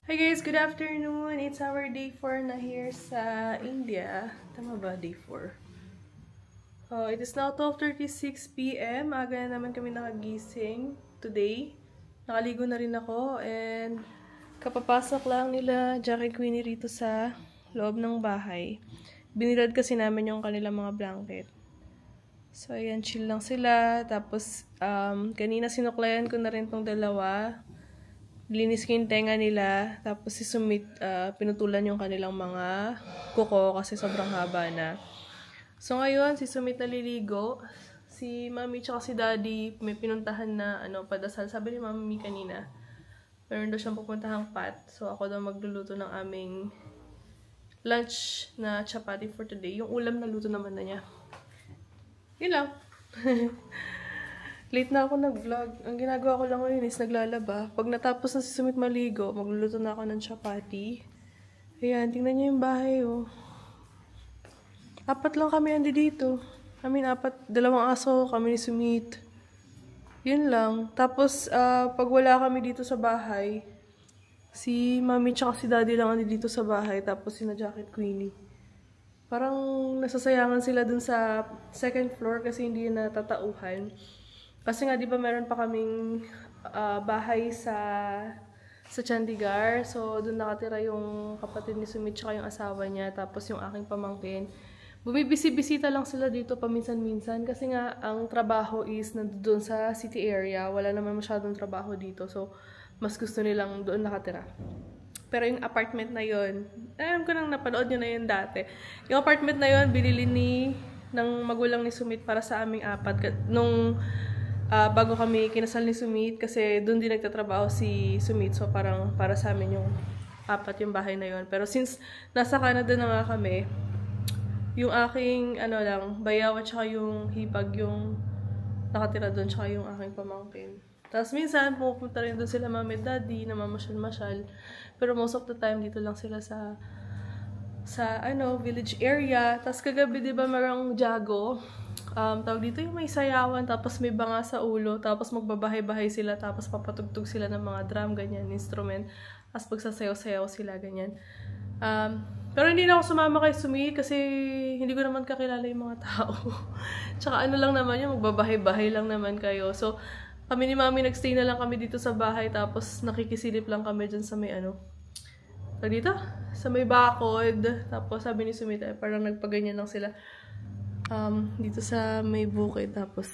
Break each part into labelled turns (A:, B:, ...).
A: Hi guys, good afternoon. It's our day 4 na here sa India. Tama ba, day 4? It is now 12:36 p.m. Aga na naman kami nakagising today. Nakaligo na rin ako and kapapasok lang nila Jackie Queenie rito sa loob ng bahay. Binilad kasi namin yung kanilang mga blanket. So ayan, chill lang sila. Tapos kanina sinuklayan ko na rin tong dalawa. Linis ko yung tenga nila, tapos si Sumit, pinutulan yung kanilang mga kuko kasi sobrang haba na. So ngayon, si Sumit naliligo. Si Mami tsaka si Daddy may pinuntahan na padasal. Sabi ni Mami kanina, meron daw siyang pupuntahang pat. So ako daw magluluto ng aming lunch na chapati for today. Yung ulam na luto naman na niya. Yun lang. Late na ako nag-vlog. Ang ginagawa ko lang ngayon is naglalaba. Pag natapos na si Sumit maligo, magluluto na ako ng chapati. Ayan, tingnan niyo yung bahay, oh. 4 lang kami andi dito. Dalawang aso kami ni Sumit. Yun lang. Tapos, pag wala kami dito sa bahay, si Mami tsaka si Daddy lang andi dito sa bahay. Tapos si na Jackie Queenie. Parang nasasayangan sila dun sa second floor kasi hindi natatauhan. Kasi nga, di ba meron pa kaming bahay sa Chandigarh. So, doon nakatira yung kapatid ni Sumit tsaka yung asawa niya. Tapos yung aking pamangkin. Bumibisi-bisita lang sila dito paminsan-minsan. Kasi nga, ang trabaho is nandoon sa city area. Wala naman masyadong trabaho dito. So, mas gusto nilang doon nakatira. Pero yung apartment na yon, alam ko nang napanood nyo na yun dati. Yung apartment na yon binili ng magulang ni Sumit para sa aming apat. Bago kami kinasal ni Sumit kasi doon din nagtatrabaho si Sumit. So parang para sa amin yung apat yung bahay na yon. Pero since nasa Canada na nga kami, yung aking bayaw at saka yung hipag yung nakatira doon tsaka yung aking pamangkin. Tapos minsan pupunta rin doon sila Mami at Daddy na mamasyal-masyal. Pero most of the time dito lang sila sa village area. Tapos kagabi, di ba, merong jago. Tawag dito yung may sayawan, tapos may banga sa ulo, tapos magbabahay-bahay sila, tapos papatugtog sila ng mga drum, ganyan, instrument. Tapos pagsasayaw-sayaw sila, ganyan. Pero hindi na ako sumama kay Sumi kasi hindi ko naman kakilala yung mga tao. Tsaka lang naman yun, magbabahay-bahay lang naman kayo. So, kami ni Mami nagstay na lang kami dito sa bahay, tapos nakikisilip lang kami dyan sa may dito? Sa may bakod. Tapos sabi ni Sumit, parang nagpaganyan lang sila. Dito sa may bukid, tapos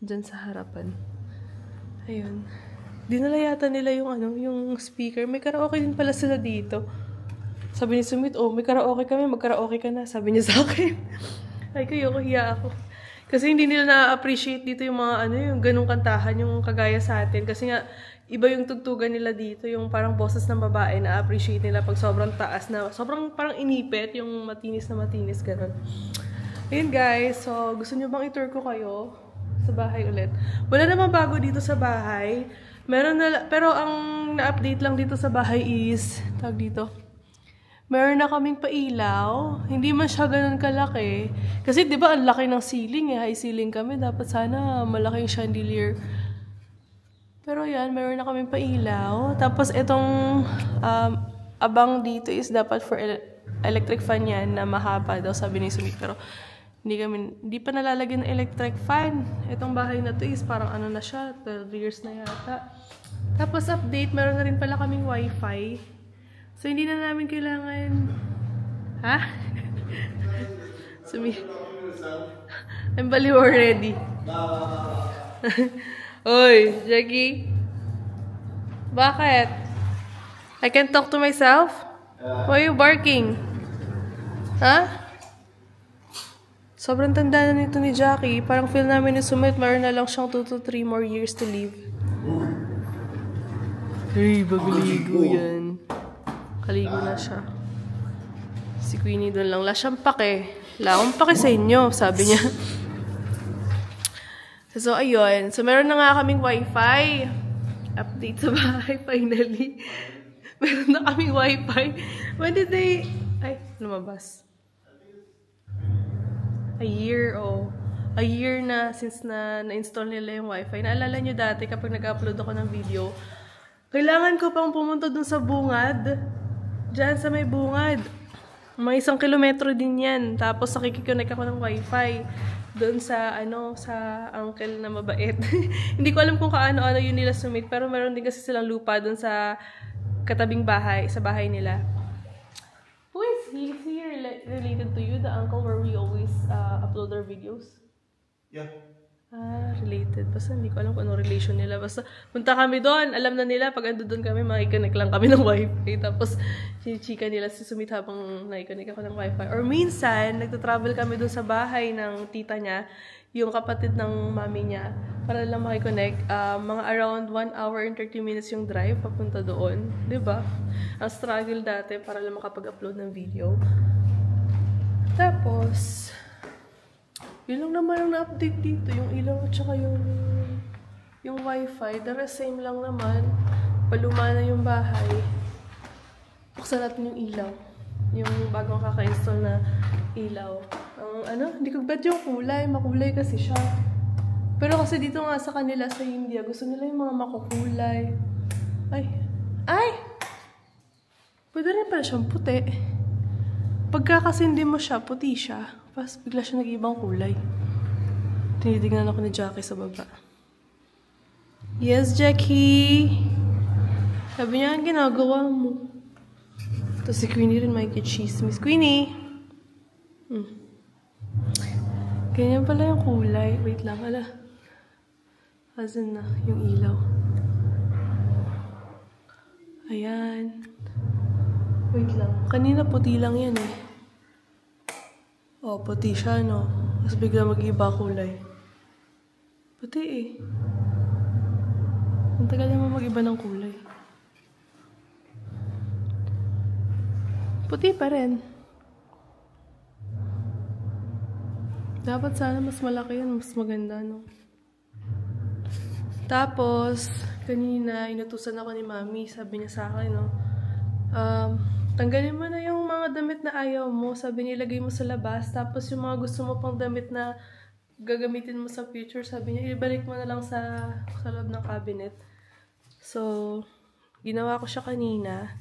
A: dyan sa harapan. Ayun. Dinala yata nila yung speaker. May karaoke din pala sila dito. Sabi ni Sumit, may karaoke kami, mag-karaoke ka na. Sabi niya sa akin. Ay, hiya ako. Kasi hindi nila na-appreciate dito yung mga yung ganung kantahan, yung kagaya sa atin. Kasi nga, iba yung tugtugan nila dito, yung parang boses ng babae, na-appreciate nila pag sobrang taas na, sobrang parang inipit, yung matinis na matinis, ganun. Ayun guys, so gusto nyo bang i-tour ko kayo sa bahay ulit? Wala namang bago dito sa bahay. Pero ang na-update lang dito sa bahay is, meron na kaming pailaw. Hindi man siya ganun kalaki. Kasi di ba ang laki ng ceiling high ceiling kami. Dapat sana malaki yung chandelier. Pero yan, meron na kaming pailaw. Tapos itong abang dito is dapat for electric fan yan na mahaba daw, sabi ni Sumit. Pero hindi pa nalalagyan ng electric fan. Itong bahay na to is parang na siya, 12 years na yata. Tapos update, meron na rin pala kaming wifi. So hindi na namin kailangan... Ha? I'm baliw already. Oy, Jackie. Bakit? I can talk to myself? Why are you barking? Ha? Sobrang tanda na nito ni Jackie. Parang feel namin ni Sumit, meron na lang siyang 2 to 3 more years to live. Ay, bagaligo yan. Kaligo na siya. Si Queenie doon lang. Wala siyang pake. Wala akong pake sa inyo, sabi niya. So, ayun. So, meron na nga kaming wifi. Update sa bahay, finally. Meron na kaming wifi. When did they... Ay, lumabas. A year na since na-install nila yung wifi. Naalala nyo dati kapag nag-upload ako ng video, Kailangan ko pang pumunta dun sa bungad. Diyan sa may bungad. May 1 kilometro din yan. Tapos nakikiconnect ako ng wifi. Doon sa, sa uncle na mabait. Hindi ko alam kung kaano-ano yun nila sumit. Pero meron din kasi silang lupa doon sa katabing bahay, sa bahay nila. Who is he? Is he related to you? The uncle where we always upload our videos?
B: Yeah.
A: Related. Basta hindi ko alam kung anong relation nila. Basta punta kami doon. Alam na nila, pag ando doon kami, makikonnect lang kami ng wifi. Tapos, chika nila si Sumit habang nakikonnect ako ng wifi. Or minsan, nagtatravel kami doon sa bahay ng tita niya, yung kapatid ng mami niya, para lang makikonnect. Mga around 1 hour and 30 minutes yung drive papunta doon. Diba? Ang struggle dati para lang makapag-upload ng video. Tapos, yun lang naman ang na-update dito. Yung ilaw at saka yung wifi. The rest same lang naman. Paluma na yung bahay. Buksan natin yung ilaw. Yung bagong kaka-install na ilaw. Hindi ko bet yung kulay. Makulay kasi siya. Pero kasi dito nga sa kanila sa India, gusto nila yung mga makukulay. Ay! Pwede rin pala siyang puti. Pagka kasi hindi mo siya, puti siya. Tapos bigla siya nag-ibang kulay. Tinitignan ako ni Jackie sa baba. Yes, Jackie! Sabi niya, ang ginagawa mo. Tapos si Queenie rin may chismis. Queenie! Ganyan pala yung kulay. Wait lang, Asan na yung ilaw? Ayan. Wait lang. Kanina puti lang yan eh. Puti siya, no? Tapos bigla mag-iba kulay. Puti eh. Ang tagal naman mag-iba ng kulay. Puti pa rin. Dapat sana mas malaki yan. Mas maganda, no? Tapos, kanina, inutusan ako ni Mami. Sabi niya sa akin, no? Tanggalin mo na yung mga damit na ayaw mo. Sabi niya, ilagay mo sa labas. Tapos yung mga gusto mo pang damit na gagamitin mo sa future, sabi niya, ibalik mo na lang sa loob ng cabinet. So, ginawa ko siya kanina.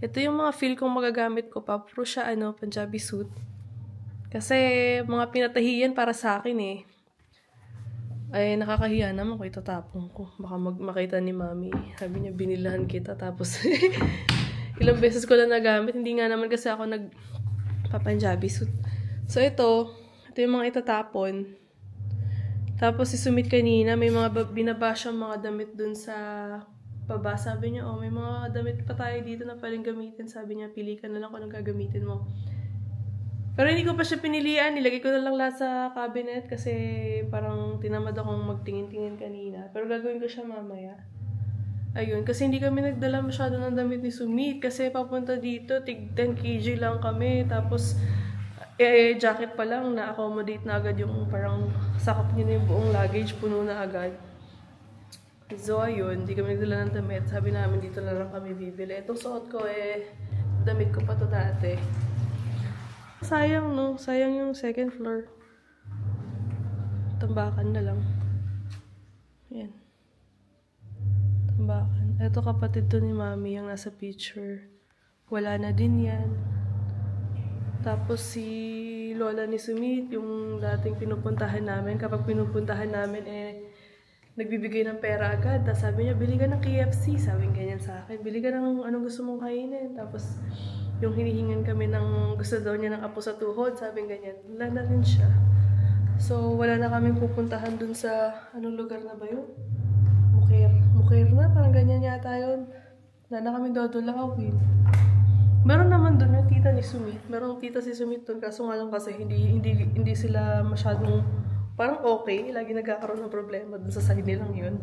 A: Ito yung mga feel kong magagamit ko pa. Puro siya, Punjabi suit. Kasi, mga pinatahiyan para sa akin eh. Ay, nakakahiya naman ko. Itatapon ko. Baka makita ni Mami. Sabi niya, binilahan kita. Tapos, ilang beses ko na nagamit. Hindi nga naman kasi ako nagpa-Punjabi suit. So, ito yung mga itatapon. Tapos, si Sumit kanina, may mga binaba siyang mga damit dun sa baba. Sabi niya, may mga damit pa tayo dito na paling gamitin. Sabi niya, pili ka na lang kung anong gagamitin mo. Pero hindi ko pa siya pinilian. Nilagay ko na lang lahat sa cabinet kasi parang tinamad akong magtingin-tingin kanina. Pero gagawin ko siya mamaya. Ayun, kasi hindi kami nagdala masyado ng damit ni Sumit. Kasi papunta dito, tig 10 kg lang kami. Tapos, jacket pa lang, na-accommodate na agad yung parang sakop niya na yung buong luggage, puno na agad. So, ayun, hindi kami nagdala ng damit. Sabi namin, dito na lang kami bibili. Itong suot ko damit ko pa to dati. Sayang, no? Sayang yung second floor. Tambakan na lang. Ayan. Tambakan. Ito kapatid to ni Mami, yung nasa picture. Wala na din yan. Tapos si Lola ni Sumit, yung dating pinupuntahan namin. Kapag pinupuntahan namin, nagbibigay ng pera agad. Tapos sabi niya, bili ka ng KFC. Sabi ganyan sa akin. Bili ka ng anong gusto mong kainin. Tapos, yung hinihingan kami ng gusto daw niya ng apo sa tuhod. Sabi ganyan. Wala na rin siya. So, wala na kami pupuntahan dun sa, anong lugar na ba yun? Mukher na. Parang ganyan yata yun. Wala na kami dodolawin. Meron naman dun yung tita ni Sumit. Meron tita si Sumit dun. Kaso nga lang kasi hindi sila masyadong parang okay. Lagi nagkakaroon ng problema dun sa side nilang yun.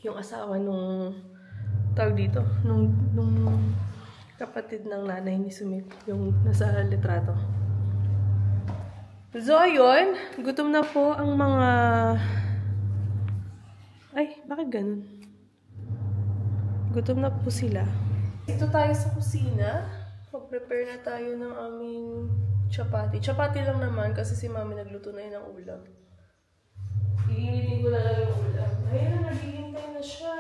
A: Yung asawa nung tawag dito, nung kapatid ng nanay ni Sumit, yung nasa litrato. So, ayun. Gutom na po ang mga... Ay, bakit ganun? Gutom na po sila. Dito tayo sa kusina. Mag-prepare na tayo ng aming chapati. Chapati lang naman kasi si Mami nagluto na yun ng ulam. Iinitin ko na lang yung ulam. Ayun na, naghihintay na siya.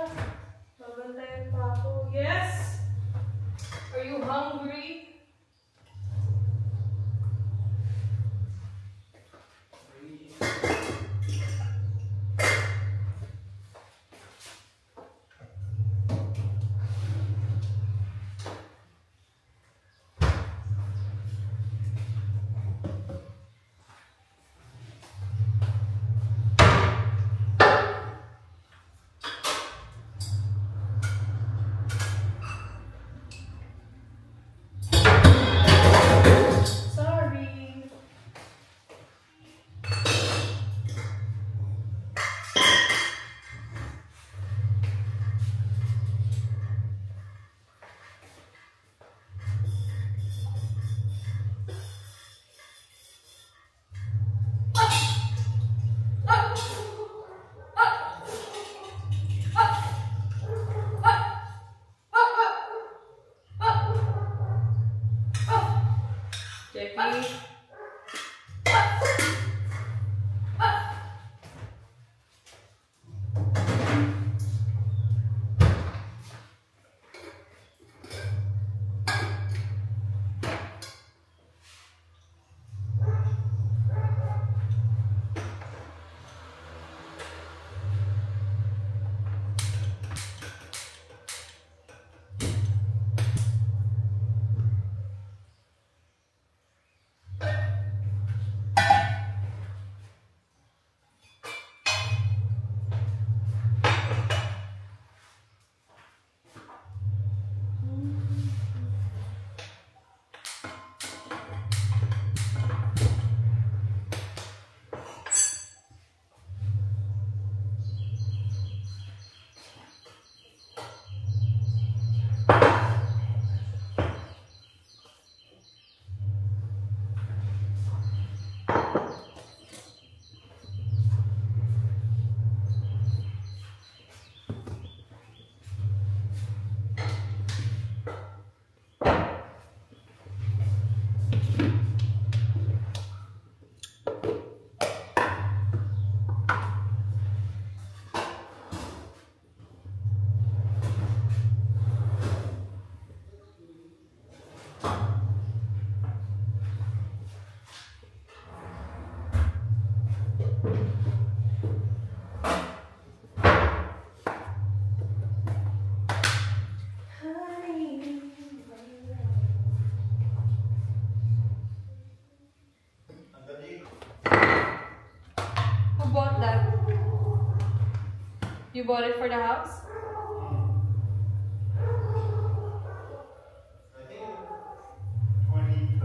A: You bought it for the house?
B: I think 2030.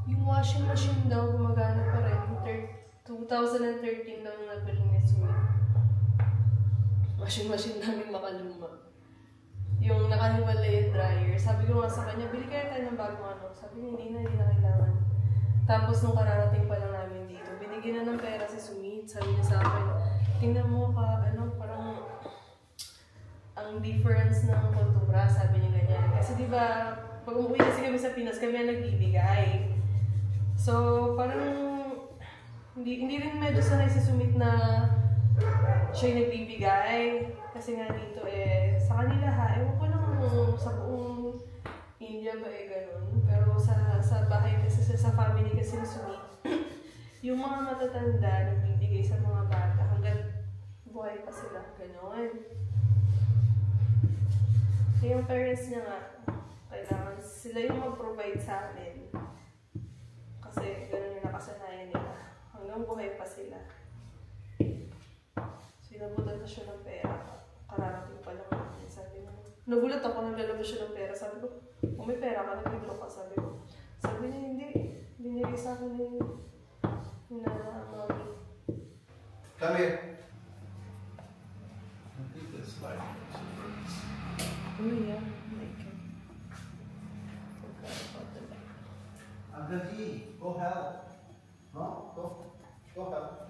A: Yung washing machine daw, gumagana pa rin. 2013 daw nung nabili ni Sweet. Washing machine namin makaluma. Yung nakahiwalay yung dryer. Sabi ko nga sa kanya, bili kaya tayo ng bagong ano. Sabi niya, hindi na kailangan. Tapos nung kararating pa lang namin dito, binigyan na ng pera si Sumit. Sabi niya sa akin, tingnan mo ka, parang ang difference ng kultura, sabi niya ganyan. Kasi di ba, pag umuwi kasi kami sa Pinas, kami ang nagbibigay. So, parang, hindi rin medyo sanay si Sumit na siya yung nagbibigay. Kasi nga dito sa kanila ewan ko lang sa buong India ba ganun. Pero sa bahay kasi, sa family kasi ni Sumit, yung mga matatanda nagbibigay sa mga bata hanggat buhay pa sila, gano'n. Yung parents niya nga, kailangan sila yung mag-provide sa amin. Kasi gano'n yung nakasanayan nila. Hanggang buhay pa sila. Sinabutan na siya ng pera. Kararating pa lang namin. Sabi mo, nagulat ako, naglalabas siya ng pera. Sabi ko, kung may pera ka, nag-withdraw ka. Sabi niya, hindi. Binigay sa akin yung mommy.
B: Come here. I think this light works.
A: Oh yeah, make it. Forgot about the light.
B: Uncle, go help. No? Go help.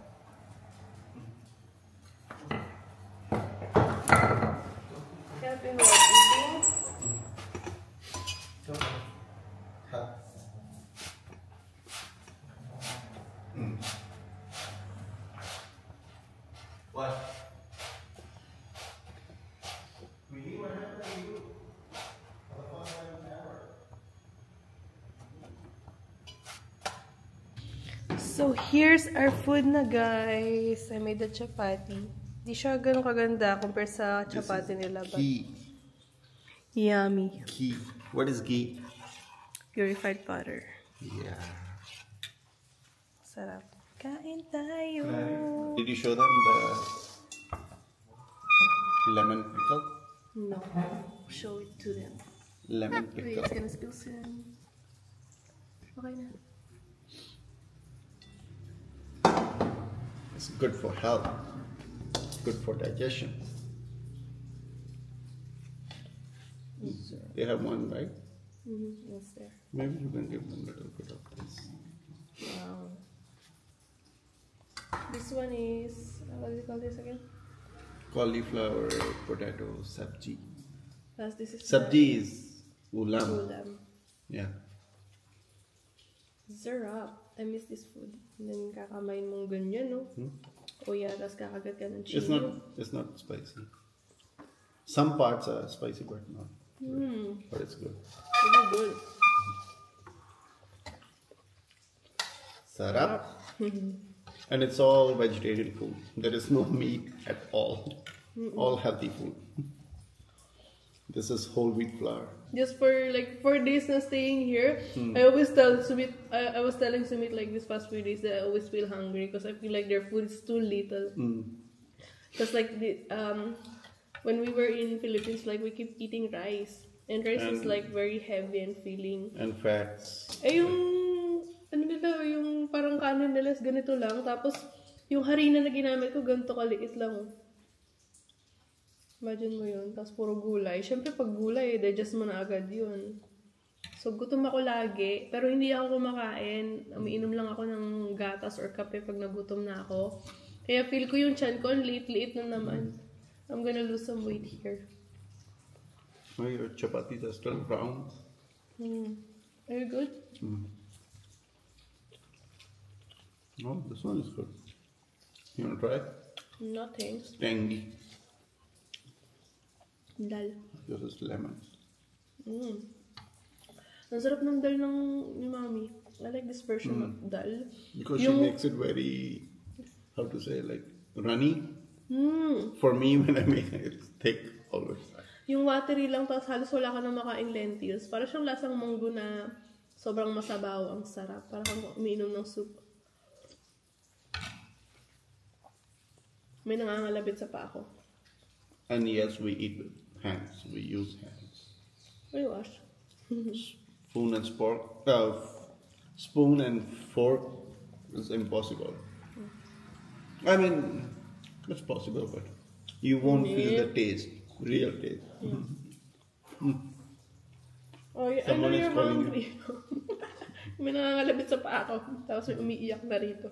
A: Helping with eating?
B: Go help. What? Really? What happened to you? The first time ever.
A: So here's our food na guys. I made the chapati. Di siya ganun kaganda compare sa chapati nila.
B: Ghee.
A: Yummy.
B: Ghee. What is ghee?
A: Purified butter.
B: Yeah.
A: Sarap. Kain tayo.
B: Did you show them the lemon pickle?
A: No. Show it to them.
B: Lemon
A: Wait,
B: pickle.
A: it's gonna spill soon. Okay na.
B: It's good for health. Good for digestion. They have one, right?
A: What's there?
B: Maybe you can give them a little bit of this.
A: Wow. This one is, what do you call this again?
B: Cauliflower, potato, sabji.
A: Plus this is
B: Sabji is ulam.
A: ulam.
B: Yeah.
A: Syrup. I miss this food. And then kakamain mong ganyan, no? O yeah, tapos kakagat ka ng
B: It's
A: chili.
B: not spicy. Some parts are spicy, but not. But it's good.
A: Really good.
B: Sarap. And it's all vegetarian food. There is no meat at all. All healthy food. This is whole wheat flour.
A: Just for like 4 days na staying here, I always tell Sumit, I was telling Sumit like this past few days that I always feel hungry because I feel like their food is too little. Because like when we were in Philippines, like we keep eating rice, and rice is like very heavy and filling.
B: And fats.
A: Yung ano nila, yung parang kanin nila is ganito lang, tapos yung harina na ginamit ko ganito kaliit lang. Imagine mo yun. Tapos puro gulay. Siyempre pag gulay, digest mo na agad yun. So gutom ako lagi. Pero hindi ako kumakain. Umiinom lang ako ng gatas or kape pag nagutom na ako. Kaya feel ko yung chan ko, ang liit-liit na naman. I'm gonna lose some weight here.
B: Oh, your chapatis are still brown.
A: Are you good?
B: Oh, this one is good. You want to try?
A: No thanks.
B: Tangy.
A: Dal.
B: This is lemon.
A: Ang sarap ng dal ni Mami. I like this version of dal.
B: Because she makes it very, how to say, like runny. For me, when I make it, it's thick always.
A: Yung watery lang, tapos halos wala ka na makain lentils. Para siyang lasang munggo na sobrang masabaw. Ang sarap. Parang kang umiinom ng soup. May nangangalabit sa paa ko.
B: And yes, we eat with hands. We use hands.
A: Ay, wash.
B: Spoon and fork. Spoon and fork is impossible. I mean, it's possible, but you won't feel the taste, real taste.
A: Oh, I know
B: Someone is
A: you're
B: calling you.
A: hungry. May nangangalabit sa paa ko. Tapos may umiiyak na rito.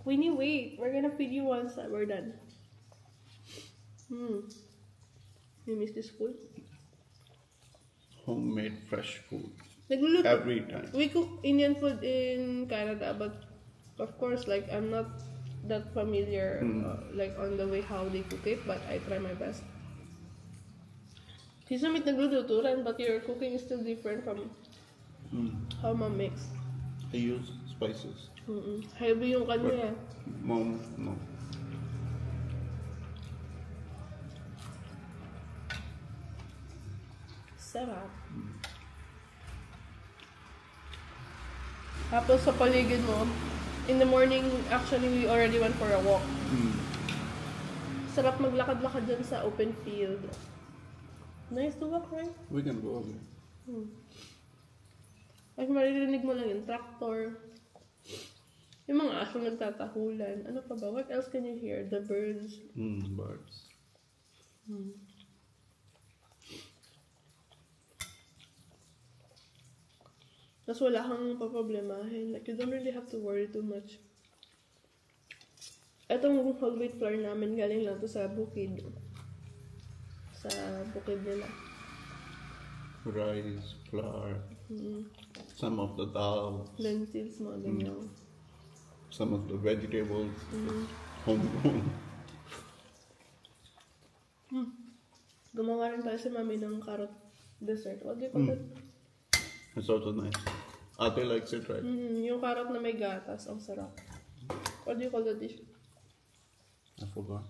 A: Queenie, wait. We're gonna feed you once we're done. You miss this food?
B: Homemade fresh food.
A: Nagluluto.
B: Every time.
A: We cook Indian food in Canada, but of course, like, I'm not that familiar, like, on the way how they cook it, but I try my best. Si Sumit nagluluto rin, but your cooking is still different from how mom makes.
B: I use spices.
A: Heavy yung kanya.
B: Mom, no.
A: Sarap. Tapos sa paligid mo, in the morning, actually, we already went for a walk. Sarap maglakad-lakad dyan sa open field. Nice to walk, right?
B: We can go again.
A: Like, maririnig mo lang yung tractor. Yung mga aso nagtatahulan. Ano pa ba? What else can you hear? The birds.
B: Birds.
A: Tapos wala kang paproblemahin. Like, you don't really have to worry too much. Etong whole wheat flour namin, galing lang to sa bukid. Sa bukid nila.
B: Rice, flour, some of the dal,
A: Lentils, mga ganyan.
B: some of the vegetables, homegrown.
A: Gumawa rin tayo si mami ng carrot dessert. What do you call that?
B: It's also nice. Ate likes it, right?
A: Yung carrot na may gatas, ang sarap. What do you call that dish?
B: I forgot.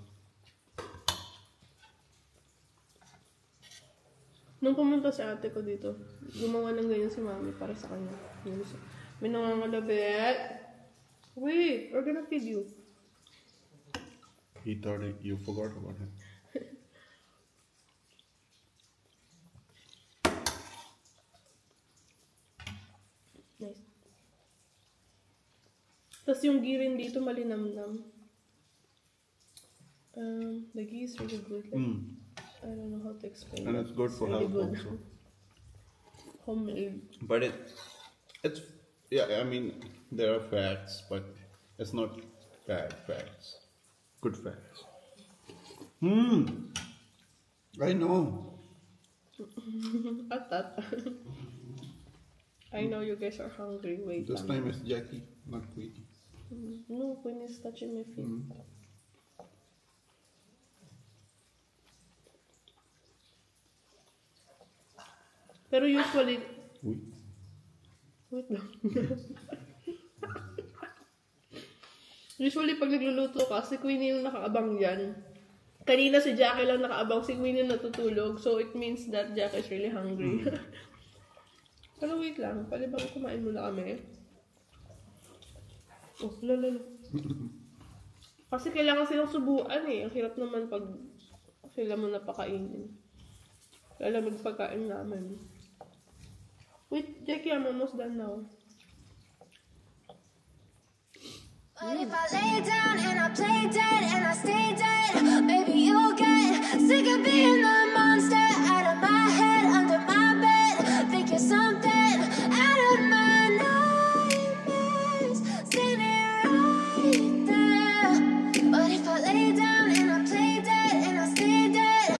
A: Nung pumunta si ate ko dito, gumawa ng ganyan si mami para sa kanya. May nangangalabit. Wait, we're gonna feed you.
B: He thought you forgot about him.
A: Nice. Tapos yung ghee rin dito malinamnam. The ghee is really good. Like, I don't know how to explain
B: And
A: it.
B: it's good for
A: really
B: health
A: good.
B: also.
A: Homemade.
B: But it's yeah, I mean, there are facts, but it's not bad facts. Good facts. I know.
A: At that. I know you guys are hungry. Wait
B: This
A: lang.
B: time it's Jackie, not Queenie.
A: No, Queen is touching my feet. Pero usually, wait lang. Usually, pag nagluluto ka, si Queenie yung nakaabang dyan. Kanina si Jackie lang nakaabang, si Queenie natutulog. So, it means that Jackie is really hungry. Pero wait lang, pwede bang kumain muna kami? Oh, lala. Kasi kailangan silang subuan eh. Ang hirap naman pag sila mo napakainin. Lalamig pagkain namin. Wait, Jackie, I'm almost done now.
C: But if I lay down and I play dead and I stay